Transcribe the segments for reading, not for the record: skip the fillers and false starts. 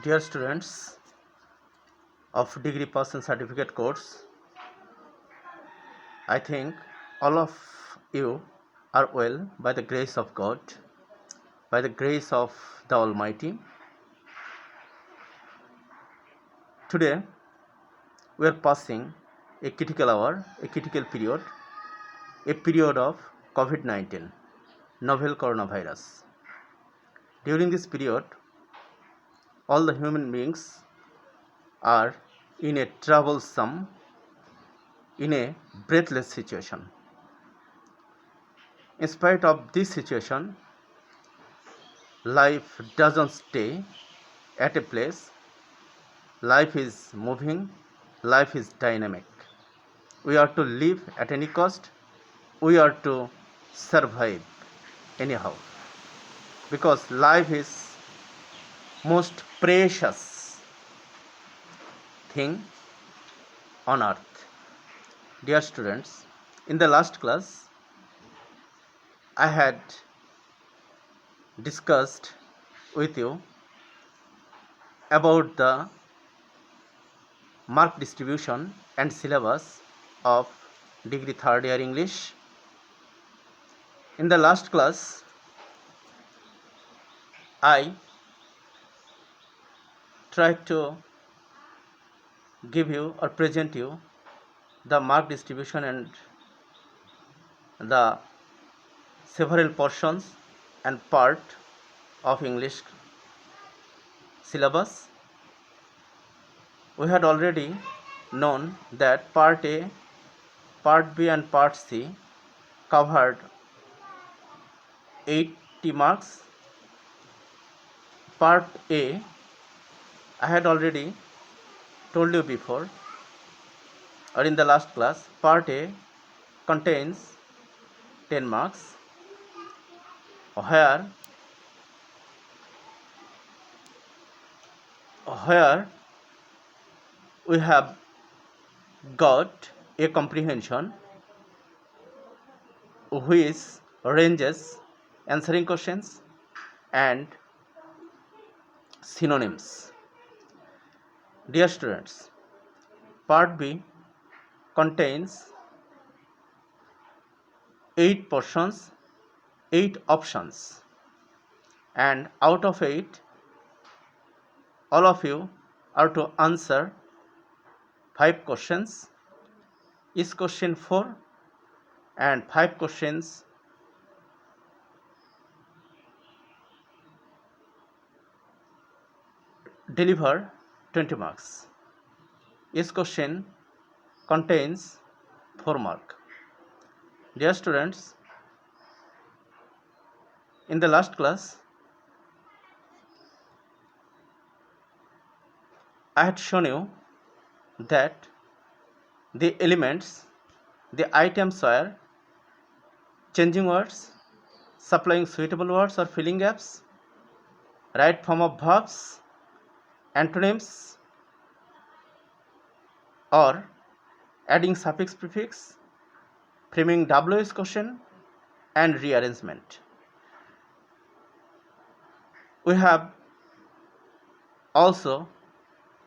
Dear students of degree pass and certificate course, I think all of you are well by the grace of God, by the grace of the Almighty. Today we are passing a critical hour, a critical period, a period of COVID-19, novel coronavirus. During this period, all the human beings are in a troublesome, in a breathless situation. In spite of this situation, life doesn't stay at a place. Life is moving, life is dynamic. We are to live at any cost, we are to survive anyhow. Because life is most precious thing on earth. Dear students, in the last class, I had discussed with you about the mark distribution and syllabus of degree third year English. In the last class, I tried to give you or present you the mark distribution and the several portions and part of English syllabus. We had already known that part A, part B and part C covered 80 marks. Part A, I had already told you before or in the last class, part A contains 10 marks, where we have got a comprehension which ranges answering questions and synonyms. Dear students, part B contains 8 portions, 8 options, and out of 8, all of you are to answer 5 questions. Each question 4 and 5 questions deliver 20 marks. Each question contains 4 marks. Dear students, in the last class, I had shown you that the elements, the items were changing words, supplying suitable words or filling gaps, right form of verbs, antonyms, or adding suffix prefix, framing WH question, and rearrangement. We have also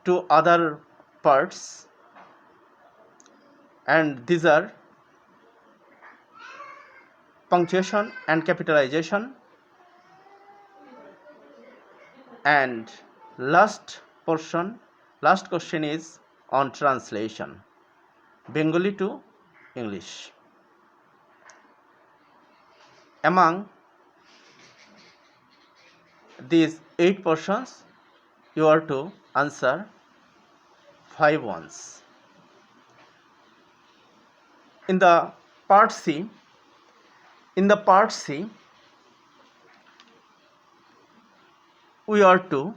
2 other parts, and these are punctuation and capitalization, and last question is on translation, Bengali to English. Among these 8 portions, you are to answer 5 ones. In the part C, we are to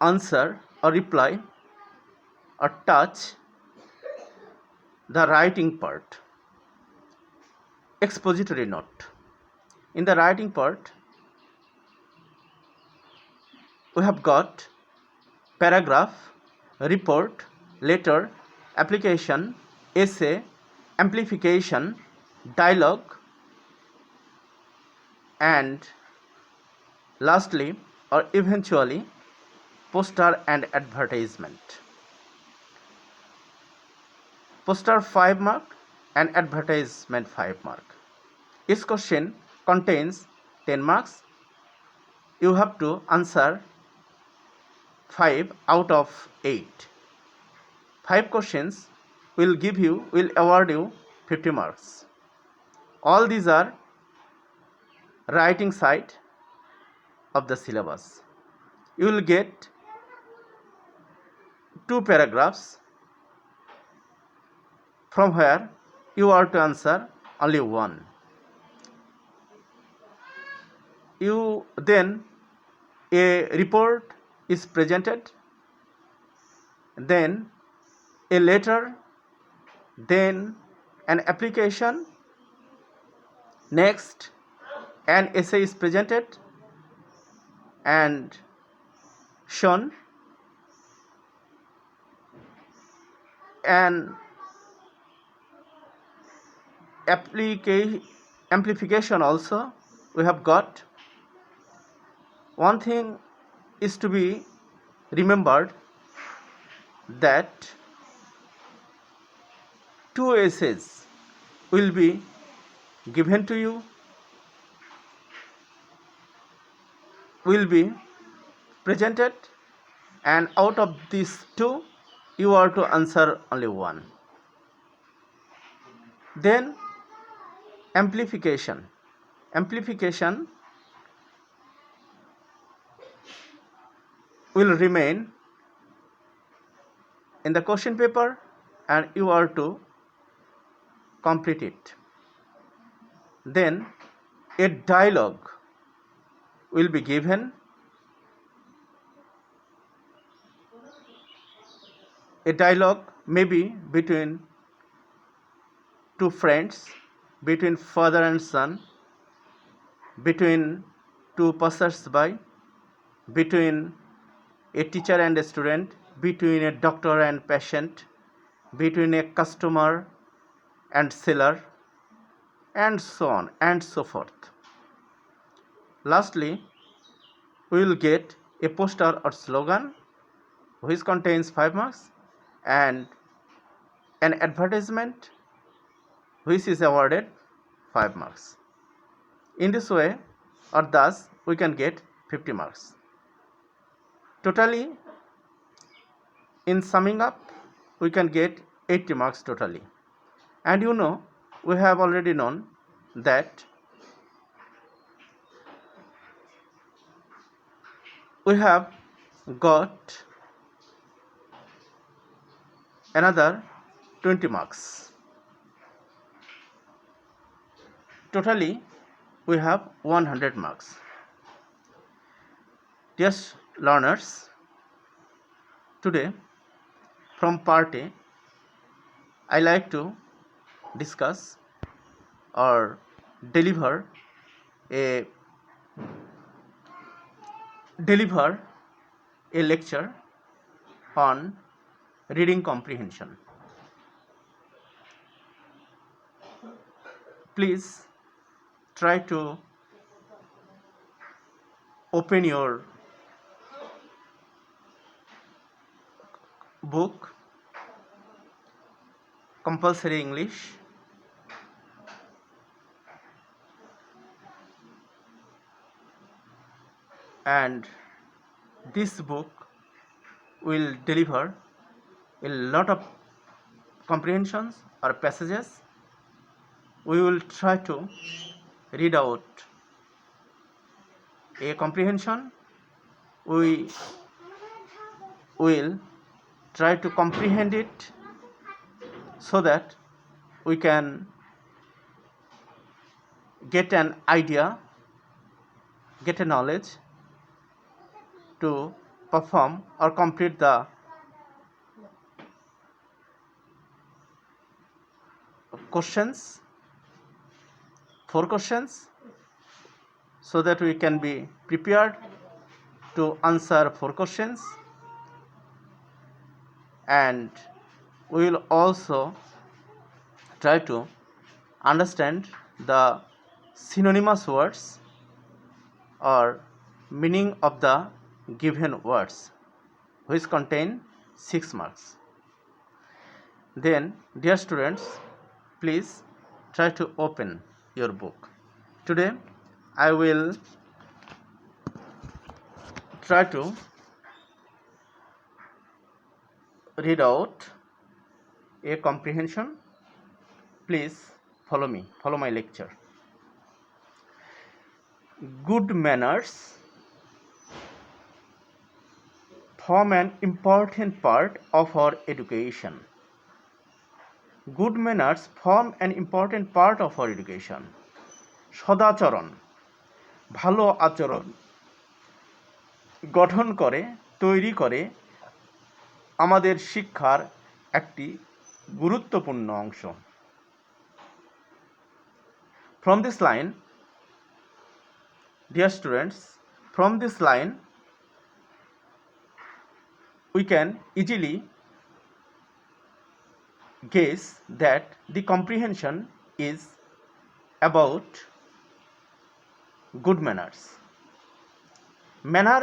answer or reply or touch the writing part, expository note. In the writing part, we have got paragraph, report, letter, application, essay, amplification, dialogue, and Lastly, or eventually, poster and advertisement. Poster 5 mark and advertisement 5 mark. Each question contains 10 marks. You have to answer 5 out of 8. 5 questions will award you 50 marks. All these are writing side of the syllabus. You will get 2 paragraphs from where you are to answer only one. Then a report is presented, then a letter, then an application, next an essay is presented and shown, an amplification also we have got. One thing is to be remembered, that 2 essays will be given to you, will be presented, and out of these 2 you are to answer only one. Then amplification will remain in the question paper and you are to complete it. Then a dialogue will be given. A dialogue may be between 2 friends, between father and son, between 2 passers-by, between a teacher and a student, between a doctor and patient, between a customer and seller, and so on and so forth. Lastly, we will get a poster or slogan which contains 5 marks, and an advertisement which is awarded 5 marks. In this way, or thus, we can get 50 marks. Totally, in summing up, we can get 80 marks totally. And we have already known that we have got another 20 marks. Totally, we have 100 marks. Dear learners, today from part A, I like to discuss or deliver a lecture on reading comprehension. Please try to open your book, Compulsory English, and this book will deliver a lot of comprehensions or passages. We will try to read out a comprehension. We will try to comprehend it so that we can get an idea, get a knowledge to perform or complete the questions, 4 questions, so that we can be prepared to answer 4 questions. And we will also try to understand the synonymous words or meaning of the given words, which contain 6 marks. Then, dear students, please try to open your book. Today, I will try to read out a comprehension. Please follow me, follow my lecture. Good manners form an important part of our education. Good manners form an important part of our education. সদাচরণ ভালো আচরণ গঠন করে তৈরি করে আমাদের শিক্ষার একটি গুরুত্বপূর্ণ অংশ। From this line, dear students, from this line we can easily guess that the comprehension is about good manners. Manner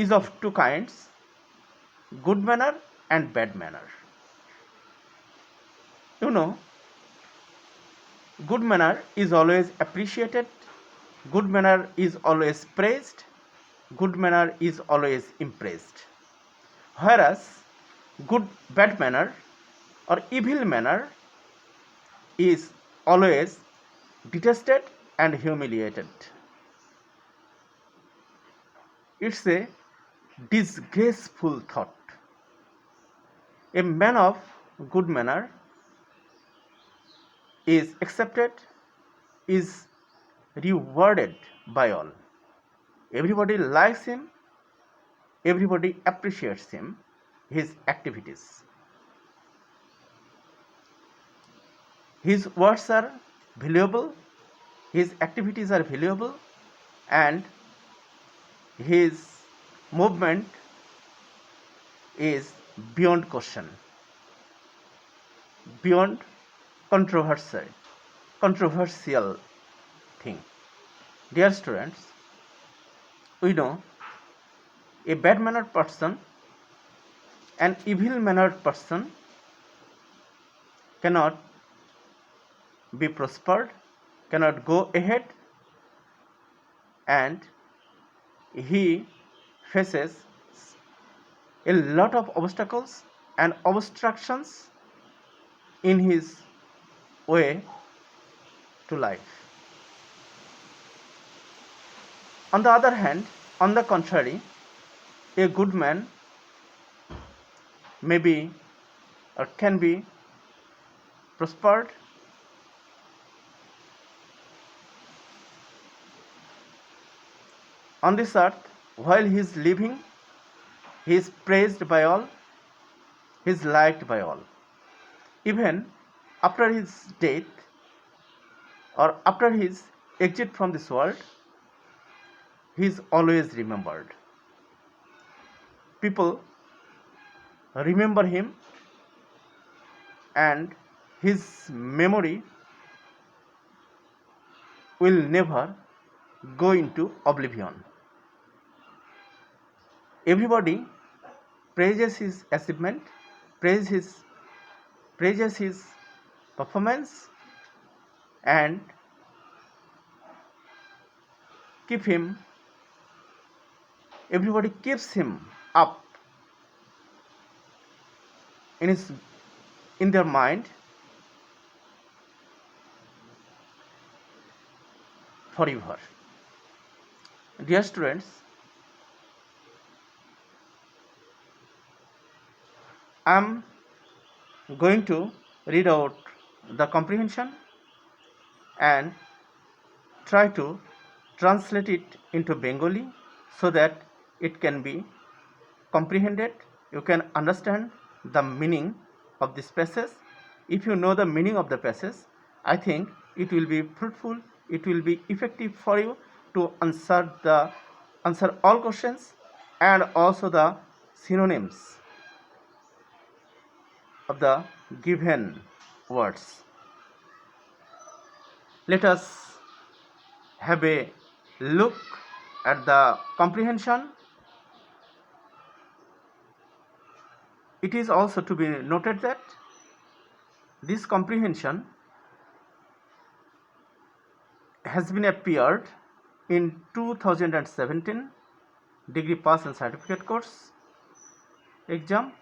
is of two kinds, good manner and bad manner. You know, good manner is always appreciated, good manner is always praised, good manner is always impressed. Whereas bad manner or evil manner is always detested and humiliated. It's a disgraceful thought. A man of good manner is accepted, is rewarded by all. Everybody likes him, everybody appreciates him, his activities. His words are valuable, his activities are valuable, and his movement is beyond question, beyond controversial thing. Dear students, we know a bad mannered person, an evil mannered person cannot be prospered, cannot go ahead, and he faces a lot of obstacles and obstructions in his way to life. On the other hand, on the contrary, a good man may be or can be prospered, on this earth. While he is living, he is praised by all, he is liked by all. Even after his death or after his exit from this world, he is always remembered. People remember him, and his memory will never go into oblivion. Everybody praises his achievement, praises his performance, and everybody keeps him up in their mind forever. Dear students, I am going to read out the comprehension and try to translate it into Bengali so that it can be comprehended. You can understand the meaning of this passage. If you know the meaning of the passage, I think it will be fruitful, it will be effective for you to answer all questions and also the synonyms of the given words. Let us have a look at the comprehension, it is also to be noted that this comprehension has been appeared in 2017 degree pass and certificate course exam.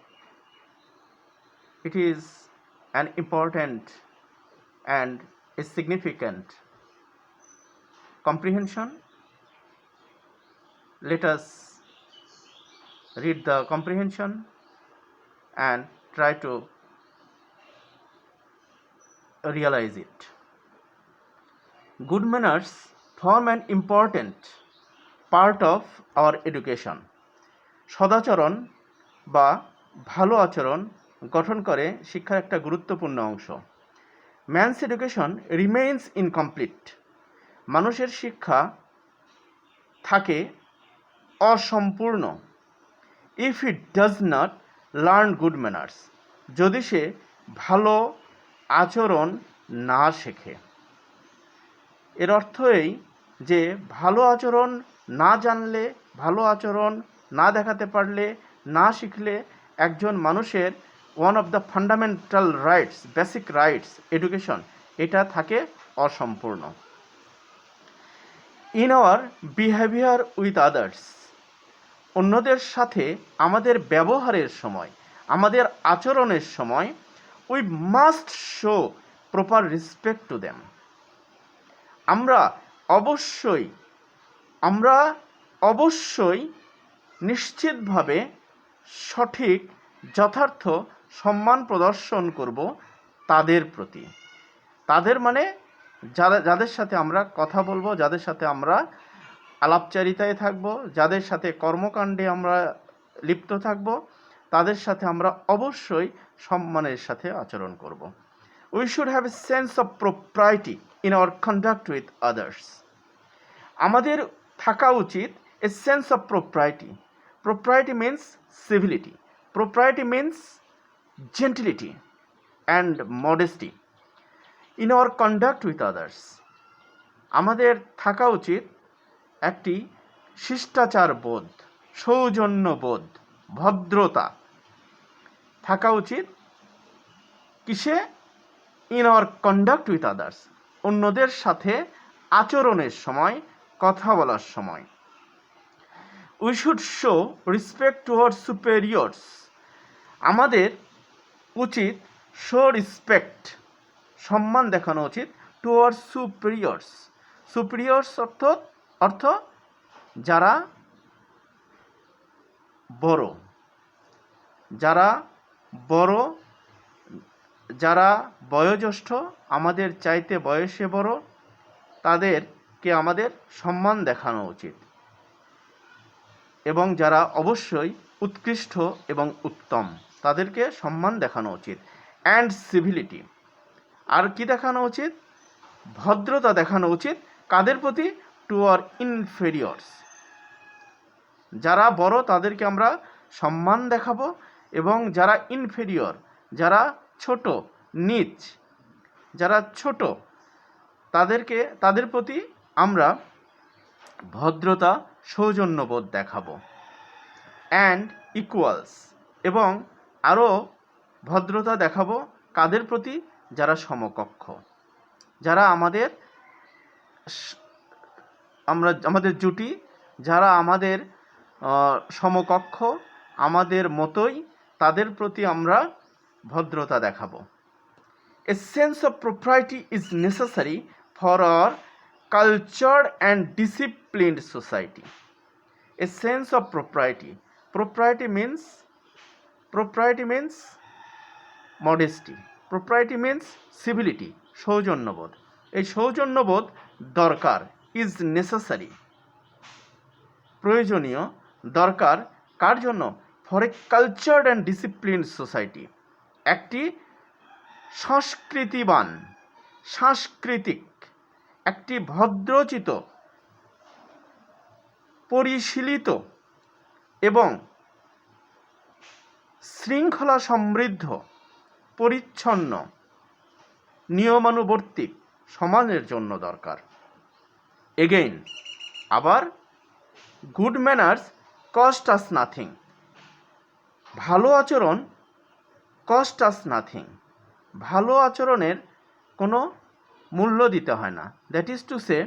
It is an important and a significant comprehension. Let us read the comprehension and try to realize it. Good manners form an important part of our education. সদাচরণ বা ভালো আচরণ গঠন করে শিক্ষার একটা গুরুত্বপূর্ণ অংশ। Man's education remains incomplete. মানুষের শিক্ষা থাকে অসম্পূর্ণ if it does not learn good manners, যদি সে ভালো আচরণ না শেখে। এর অর্থ এই যে ভালো আচরণ না জানলে, ভালো আচরণ না দেখাতে পারলে, না শিখলে একজন মানুষের one of the fundamental rights, basic rights education, এটা থাকে অসম্পূর্ণ। In our behaviour with others, অন্যদের সাথে আমাদের ব্যবহারের সময়, আমাদের আচরণের সময়, we must show proper respect to them. আমরা অবশ্যই নিশ্চিতভাবে সঠিক যথার্থ সম্মান প্রদর্শন করব তাদের প্রতি। তাদের মানে যাদের সাথে আমরা কথা বলবো, যাদের সাথে আমরা আলাপচারিতায় থাকব, যাদের সাথে কর্মকাণ্ডে আমরা লিপ্ত থাকব, তাদের সাথে আমরা অবশ্যই সম্মানের সাথে আচরণ করব। We should have a sense of propriety in our conduct with others. আমাদের থাকা উচিত a sense of propriety. Propriety means civility, propriety means gentility and modesty in our conduct with others. আমাদের থাকা উচিত একটি শিষ্টাচার বোধ, সৌজন্য বোধ, ভদ্রতা থাকা উচিত কিসে? In our conduct with others, অন্যদের সাথে আচরণের সময়, কথা বলার সময়। We should show respect towards superiors. আমাদের উচিত শো রেসপেক্ট, সম্মান দেখানো উচিত টুয়ার্ডস সুপেরিয়র্স। সুপেরিয়র্স অর্থ যারা বড়, যারা বয়োজ্যেষ্ঠ, আমাদের চাইতে বয়সে বড়, তাদেরকে আমাদের সম্মান দেখানো উচিত। এবং যারা অবশ্যই উৎকৃষ্ট এবং উত্তম, তাদেরকে সম্মান দেখানো উচিত। অ্যান্ড সিভিলিটি, আর কি দেখানো উচিত? ভদ্রতা দেখানো উচিত। কাদের প্রতি? টু আর ইনফেরিয়র্স। যারা বড় তাদেরকে আমরা সম্মান দেখাবো, এবং যারা ইনফেরিয়র, যারা ছোট, নীচ, যারা ছোট, তাদের প্রতি আমরা ভদ্রতা, সৌজন্যবোধ দেখাবো। অ্যান্ড ইকুয়ালস, এবং আরও ভদ্রতা দেখাবো কাদের প্রতি? যারা সমকক্ষ, যারা আমাদের জুটি, যারা আমাদের সমকক্ষ, আমাদের মতোই, তাদের প্রতি আমরা ভদ্রতা দেখাবো। A sense of propriety is necessary for our cultured and disciplined society. A sense of propriety, propriety means modesty, propriety means civility, সৌজন্যবোধ। এই সৌজন্যবোধ দরকার, ইজ নেসেসারি, প্রয়োজনীয়, দরকার। কার জন্য? For a cultured and disciplined society, একটি সাংস্কৃতিক, একটি ভদ্রচিত, পরিশীলিত এবং শৃঙ্খলা সমৃদ্ধ, পরিচ্ছন্ন, নিয়মানুবর্তিক সমাজের জন্য দরকার। এগেইন, আবার গুড ম্যানার্স কস্ট আস নাথিং। ভালো আচরণ কস্ট আস নাথিং। ভালো আচরণের কোনো মূল্য দিতে হয় না। That is to say,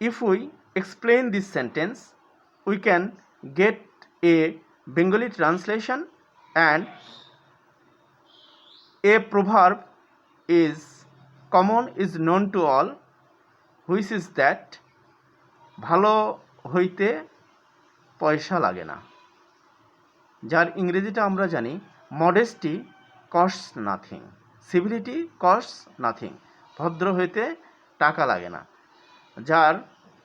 if we explain this sentence, we can get a Bengali translation, and a proverb is common, is known to all, which is that ভালো হইতে পয়সা লাগে না, যার ইংরেজিটা আমরা জানি modesty costs nothing, civility costs nothing. ভদ্র হইতে টাকা লাগে না, যার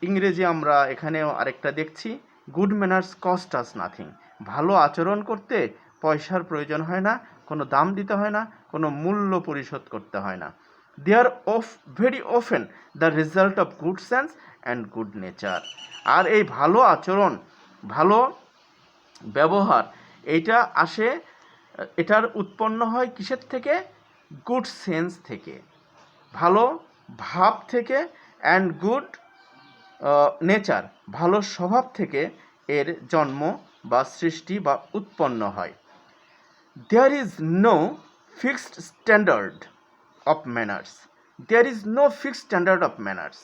ইংরেজি আমরা এখানেও আরেকটা দেখছি, গুড ম্যানার্স কস্ট আস নাথিং। ভালো আচরণ করতে পয়সার প্রয়োজন হয় না, কোনো দাম দিতে হয় না, কোনো মূল্য পরিশোধ করতে হয় না। They are very often the result of good sense and good nature. আর এই ভালো আচরণ, ভালো ব্যবহার, এইটা আসে, এটার উৎপন্ন হয় কিসের থেকে? গুড সেন্স থেকে, ভালো ভাব থেকে, অ্যান্ড গুড নেচার, ভালো স্বভাব থেকে এর জন্ম বা সৃষ্টি বা উৎপন্ন হয়। There is no fixed standard of manners. There is no fixed standard of manners.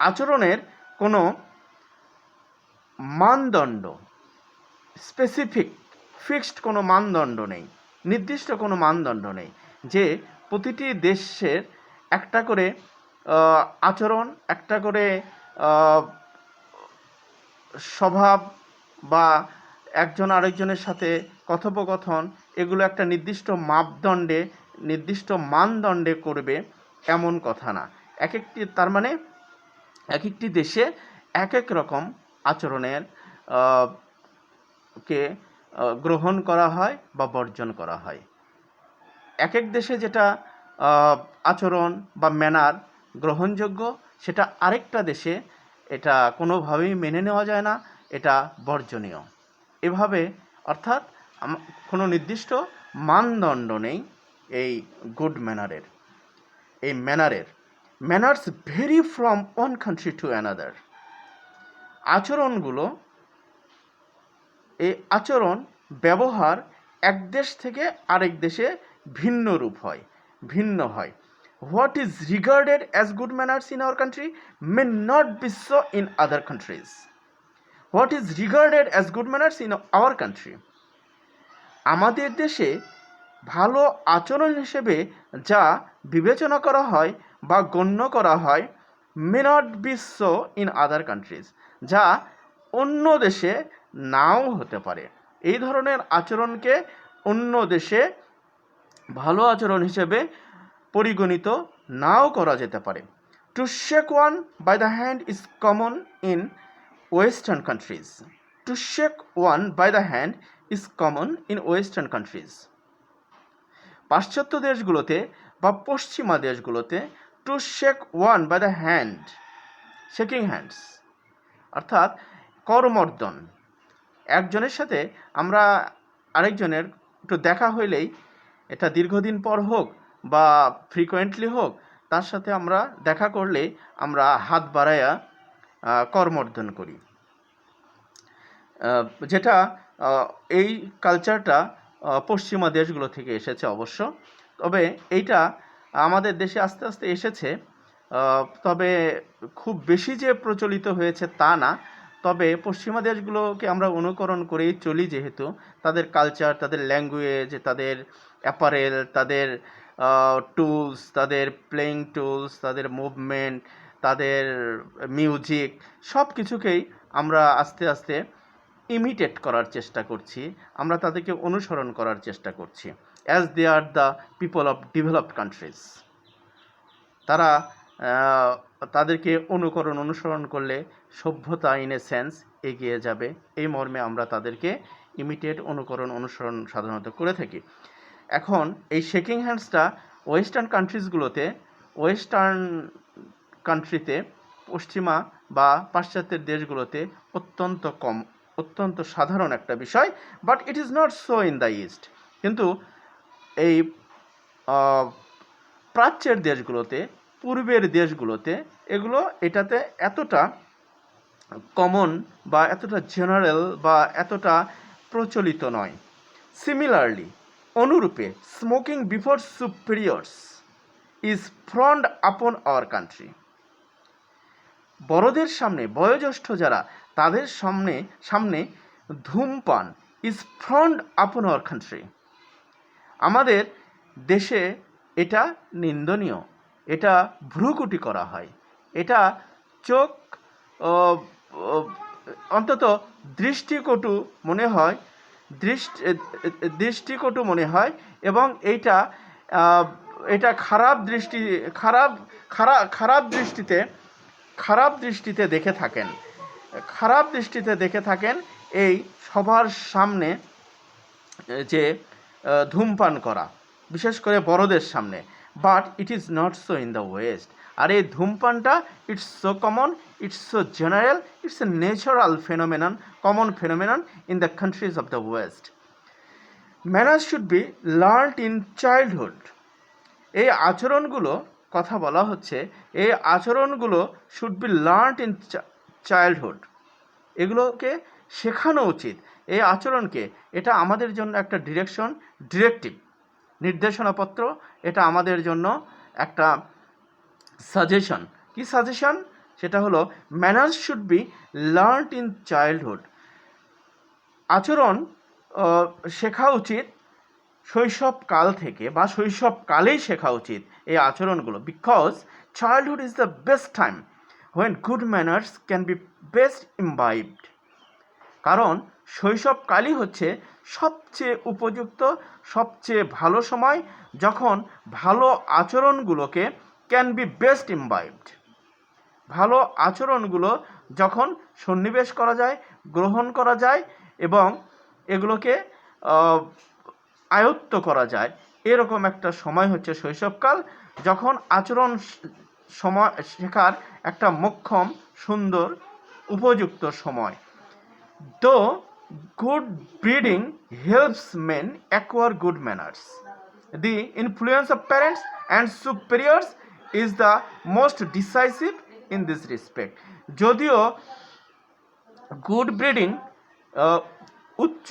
আচরণের কোনো মানদণ্ড, স্পেসিফিক ফিক্সড কোনো মানদণ্ড নেই, নির্দিষ্ট কোনো মানদণ্ড নেই যে প্রতিটি দেশের একটা করে আচরণ, একটা করে স্বভাব বা একজন আরেকজনের সাথে কথোপকথন, এগুলো একটা নির্দিষ্ট মাপদণ্ডে, নির্দিষ্ট মানদণ্ডে করবে এমন কথা না। এক একটি, তার মানে এক একটি দেশে এক এক রকম আচরণের কে গ্রহণ করা হয় বা বর্জন করা হয়। এক এক দেশে যেটা আচরণ বা ম্যানার গ্রহণযোগ্য, সেটা আরেকটা দেশে এটা কোনোভাবেই মেনে নেওয়া যায় না, এটা বর্জনীয়। এভাবে অর্থাৎ কোনো নির্দিষ্ট মানদণ্ড নেই এই গুড ম্যানারের, এই manners vary from one country to another. আচরণগুলো, এই আচরণ ব্যবহার এক দেশ থেকে আরেক দেশে ভিন্ন রূপ হয়, ভিন্ন হয়। What is regarded as good manners in our country may not be so in other countries. What is regarded as good manners in our country, আমাদের দেশে ভালো আচরণ হিসেবে যা বিবেচনা করা হয় বা গণ্য করা হয়, may not be so in other countries, যা অন্য দেশে নাও হতে পারে। এই ধরনের আচরণকে অন্য দেশে ভালো আচরণ হিসেবে পরিগণিত নাও করা যেতে পারে। To shake one by the hand is common in western countries. To shake one by the hand is common in western countries. পাশ্চাত্য দেশগুলোতে বা পশ্চিমা দেশগুলোতে to shake one by the hand, shaking hands, অর্থাৎ করমর্দন। একজনের সাথে আমরা আরেকজনের একটু দেখা হইলেই, এটা দীর্ঘদিন পর হোক বা ফ্রিকোয়েন্টলি হোক, তার সাথে আমরা দেখা করলে আমরা হাত বাড়াইয়া করমর্দন করি, যেটা এই কালচারটা পশ্চিমা দেশগুলো থেকে এসেছে অবশ্য। তবে এইটা আমাদের দেশে আস্তে আস্তে এসেছে, তবে খুব বেশি যে প্রচলিত হয়েছে তা না। তবে পশ্চিমা দেশগুলোকে আমরা অনুকরণ করেই চলি, যেহেতু তাদের কালচার, তাদের ল্যাঙ্গুয়েজ, তাদের অ্যাপারেল, তাদের টুলস, তাদের প্লেইং টুলস, তাদের মুভমেন্ট, তাদের মিউজিক, সব কিছুকেই আমরা আস্তে আস্তে ইমিটেট করার চেষ্টা করছি, আমরা তাদেরকে অনুসরণ করার চেষ্টা করছি। As they are the people of developed countries, তারা তাদেরকে অনুসরণ করলে সভ্যতা ইন এ সেন্স এগিয়ে যাবে, এই মর্মে আমরা তাদেরকে ইমিটেট, অনুসরণ সাধারণত করে থাকি। এখন এই শেকিং হ্যান্ডসটা ওয়েস্টার্ন কান্ট্রিজগুলোতে, ওয়েস্টার্ন কান্ট্রিতে, পশ্চিমা বা পাশ্চাত্যের দেশগুলোতে অত্যন্ত কম, অত্যন্ত সাধারণ একটা বিষয়। But it is not so in the east. কিন্তু এই প্রাচ্যের দেশগুলোতে, পূর্বের দেশগুলোতে এটাতে এতটা কমন বা এতটা জেনারেল বা এতটা প্রচলিত নয়। সিমিলারলি, অনুরূপে, স্মোকিং বিফোর সুপিরিয়র্স ইজ ফ্রন্ড আপন আওয়ার কান্ট্রি। বড়দের সামনে, বয়োজ্যেষ্ঠ যারা, তাদের সামনে সামনে ধূমপান ইজ ফ্রন্ড আপন আওয়ার কান্ট্রি। আমাদের দেশে এটা নিন্দনীয়, এটা ভ্রুকুটি করা হয়, এটা চোখ অন্তত দৃষ্টিকটু মনে হয়, দৃষ্টিকটু মনে হয়, এবং এটা খারাপ দৃষ্টিতে দেখে থাকেন এই সবার সামনে যে ধূমপান করা, বিশেষ করে বড়দের সামনে। But it is not so in the west. আর এই ধূমপানটা it's so common, it's so general, it's a natural phenomenon, common phenomenon in the countries of the west. Manners should be learned in childhood. এই আচরণগুলো কথা বলা হচ্ছে, এই আচরণগুলো should be learned in childhood. এগুলোকে শেখানো উচিত, এই আচরণকে। এটা আমাদের জন্য একটা ডিরেক্টিভ, নির্দেশনাপত্র। এটা আমাদের জন্য একটা সাজেশন। কি সাজেশন? সেটা হলো manners should be learned in childhood. আচরণ শেখা উচিত শৈশবকাল থেকে, বা শৈশবকালেই শেখা উচিত এই আচরণগুলো। Because childhood is the best time when good manners can be best imbibed. কারণ শৈশবকালই হচ্ছে সবচেয়ে উপযুক্ত, সবচেয়ে ভালো সময় যখন ভালো আচরণগুলোকে ক্যান বি বেস্ট ইম্বাইবড, ভালো আচরণগুলো যখন সন্নিবেশ করা যায়, গ্রহণ করা যায় এবং এগুলোকে আয়ত্ত করা যায়। এরকম একটা সময় হচ্ছে শৈশবকাল, যখন আচরণ সময় শেখার একটা মোক্ষম, সুন্দর, উপযুক্ত সময়। Though good breeding helps men acquire good manners, the influence of parents and superiors is the most decisive in this respect. যদিও গুড ব্রিডিং, উচ্চ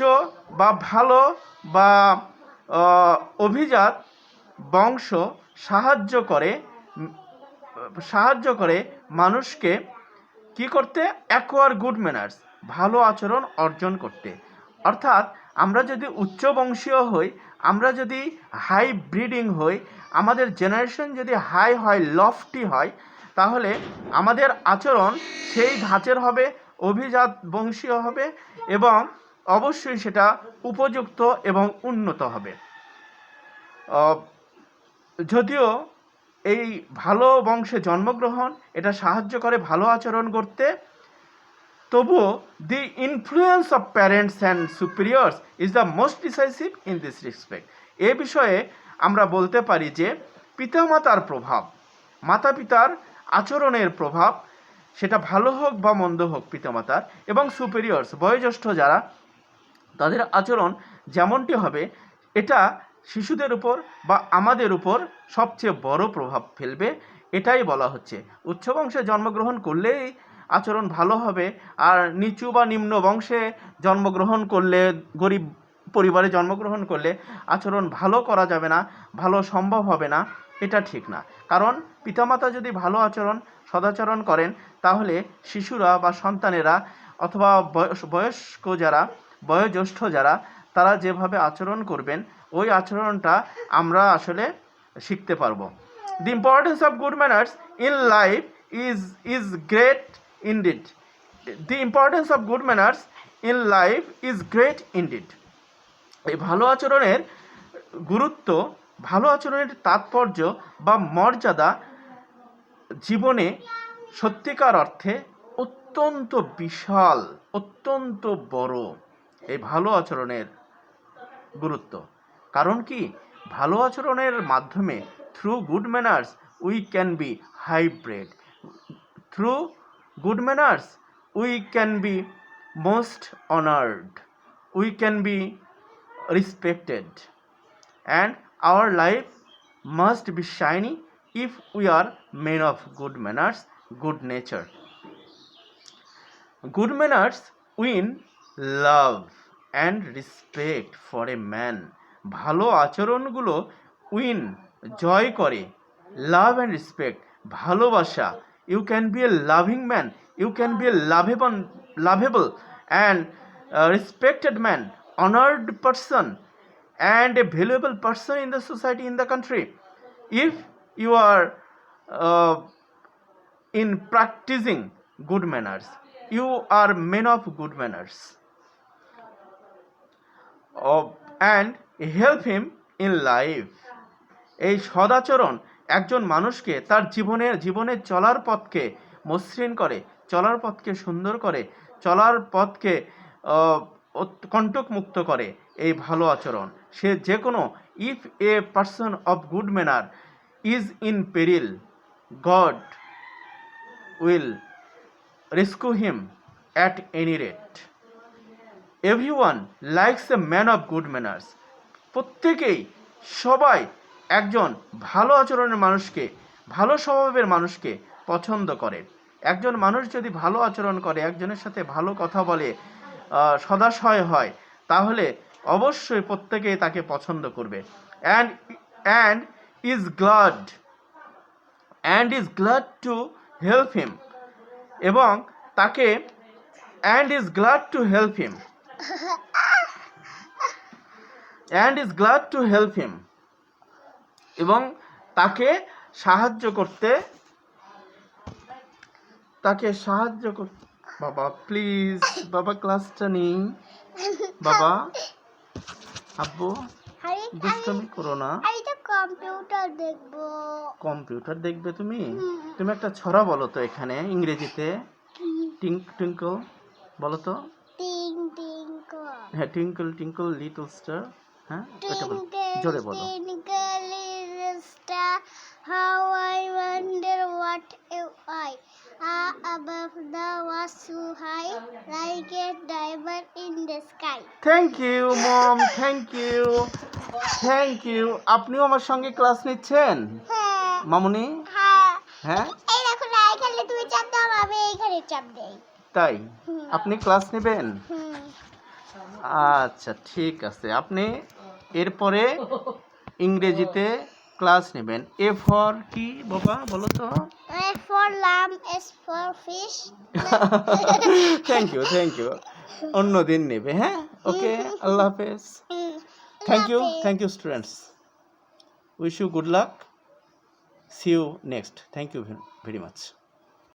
বা ভালো বা অভিজাত বংশ সাহায্য করে মানুষকে কি করতে? অ্যাকোয়ার গুড ম্যানার্স, ভালো আচরণ অর্জন করতে। অর্থাৎ আমরা যদি উচ্চ বংশীয় হই, আমরা যদি হাই ব্রিডিং হই, আমাদের জেনারেশন যদি হাই হয়, লফটি হয়, তাহলে আমাদের আচরণ সেই ধাঁচের হবে, অভিজাত বংশীয় হবে, এবং অবশ্যই সেটা উপযুক্ত এবং উন্নত হবে। যদিও এই ভালো বংশে জন্মগ্রহণ এটা সাহায্য করে ভালো আচরণ করতে, তবুও the influence of parents and superiors is the most decisive in this respect. এ বিষয়ে আমরা বলতে পারি যে পিতামাতার প্রভাব, মাতা পিতার আচরণের প্রভাব, সেটা ভালো হোক বা মন্দ হোক পিতামাতার, এবং সুপিরিয়র্স, বয়োজ্যেষ্ঠ যারা, তাদের আচরণ যেমনটি হবে, এটা শিশুদের উপর বা আমাদের উপর সবচেয়ে বড় প্রভাব ফেলবে। এটাই বলা হচ্ছে। উচ্চ বংশে জন্মগ্রহণ করলেই আচরণ ভালো হবে, আর নিচু বা নিম্ন বংশে জন্মগ্রহণ করলে, গরিব পরিবারে জন্মগ্রহণ করলে আচরণ ভালো করা যাবে না, ভালো সম্ভব হবে না, এটা ঠিক না। কারণ পিতামাতা যদি ভালো আচরণ, সদাচরণ করেন, তাহলে শিশুরা বা সন্তানেরা অথবা বয়স্ক যারা, বয়োজ্যেষ্ঠ যারা, তারা যেভাবে আচরণ করবেন, ওই আচরণটা আমরা আসলে শিখতে পারবো। The importance of good manners in life is great indeed. The importance of good manners in life is great indeed. এই ভালো আচরণের গুরুত্ব, ভালো আচরণের তাৎপর্য বা মর্যাদা জীবনে সত্যিকার অর্থে অত্যন্ত বিশাল, অত্যন্ত বড় এই ভালো আচরণের গুরুত্ব। কারণ কি? ভালো আচরণের মাধ্যমে, through good manners we can be hybrid, through good manners we can be most honoured, we can be respected, and our life must be shiny if we are men of good manners, good nature. Good manners win love and respect for a man. ভালো আচরণগুলো win জয় করে love and respect ভালোবাসা। You can be a loving man, you can be a lovable and respected man, honoured person and a valuable person in the society, in the country, if you are in practicing good manners. You are men of good manners. And help him in life. এই সদাচরণ একজন মানুষকে তার জীবনের চলার পথকে মসৃণ করে, চলার পথকে সুন্দর করে, চলার পথকে কণ্টকমুক্ত করে এই ভালো আচরণ। সে যে কোনো, if a person of good manner is in peril, God will rescue him at any rate. Everyone likes a man of good manners. প্রত্যেকেই, সবাই একজন ভালো আচরণের মানুষকে, ভালো স্বভাবের মানুষকে পছন্দ করে। একজন মানুষ যদি ভালো আচরণ করে, একজনের সাথে ভালো কথা বলে, সদাশয় হয়, তাহলে অবশ্যই প্রত্যেকেই তাকে পছন্দ করবে। And is glad to help him, এবং তাকে and is glad to help him এবং তাকে সাহায্য করতে বাবা প্লিজ, বাবা ক্লাসটা নেই বাবা। আব্বু দুষ্টুমি করো না। কম্পিউটার দেখবে তুমি? তুমি একটা ছড়া বলো তো এখানে ইংরেজিতে। টিঙ্কল বলো তো। হ্যাঁ, টিঙ্কল টিঙ্কল লিটল স্টার। হ্যাঁ, এটা বলো, জোরে বলো। How I wonder what if I are above the was so high, like a diamond in the sky. Thank you mom, thank you. আপনিও আমার সঙ্গে ক্লাস নিচ্ছেন মামুনি? হ্যাঁ, এই দেখো না, এখানে তুমি চাপ দাও, আমি এইখানে চাপ দেই। তাই আপনি ক্লাস নেবেন? আচ্ছা ঠিক আছে, আপনি এরপরে ইংরেজিতে ক্লাস নেবেন। এ ফর কি বাবা বলো তো? A for lamb, S for fish. Thank you. অন্য দিন নেবে। হ্যাঁ, ওকে, আল্লাহ হাফেজ। Thank you students. Wish you good luck. See you next. Thank you very much.